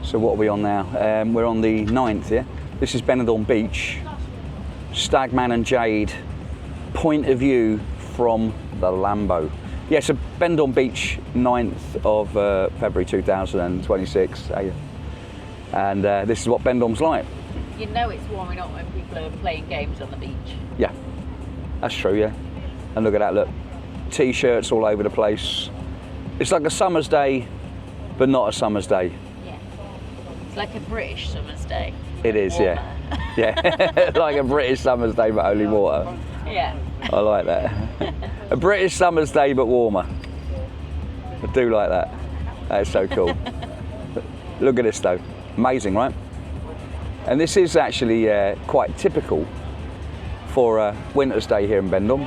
So what are we on now? We're on the 9th, yeah? This is Benidormbeach. Stagman and Jade. Point of view from the Lambo. Yeah, so Benidormbeach, 9th of February 2026. And this is what Benidorm's like. You know it's warming up when people are playing games on the beach. Yeah, that's true, yeah. And look at that, look. T-shirts all over the place. It's like a summer's day, but not a summer's day. Yeah. It's like a British summer's day. It is, warmer. yeah. Yeah, like a British summer's day, but only water. Yeah. I like that. A British summer's day, but warmer. I do like that. That's so cool. Look at this though. Amazing, right? And this is actually quite typical for a winter's day here in Benidorm.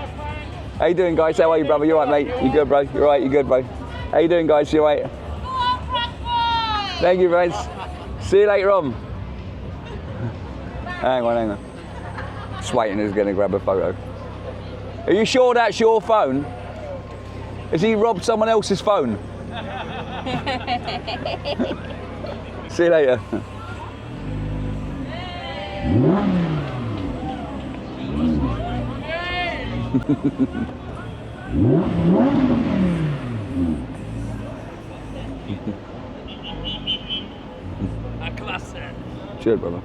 How you doing, guys? How are you, brother? You all right, mate? You good, bro? You all right? You good, bro? How you doing, guys? You all right? Thank you, guys. See you later on. Hang on. Just waiting, he's going to grab a photo. Are you sure that's your phone? Has he robbed someone else's phone? See you later. A classe. Cheers, brother.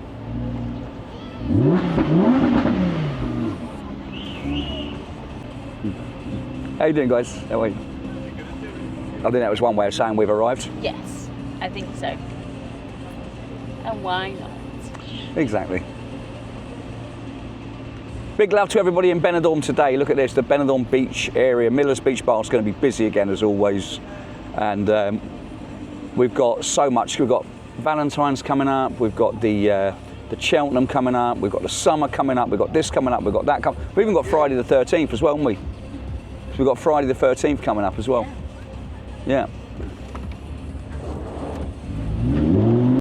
How you doing, guys? How are you? I think that was one way of saying we've arrived. Yes, I think so. And why not? Exactly. Big love to everybody in Benidorm today. Look at this, the Benidormbeach area. Miller's Beach Bar is going to be busy again as always. And we've got so much. We've got Valentine's coming up. We've got the Cheltenham coming up. We've got the summer coming up. We've got this coming up. We've got that coming. We've even got Friday the 13th as well, haven't we? So we've got Friday the 13th coming up as well. Yeah.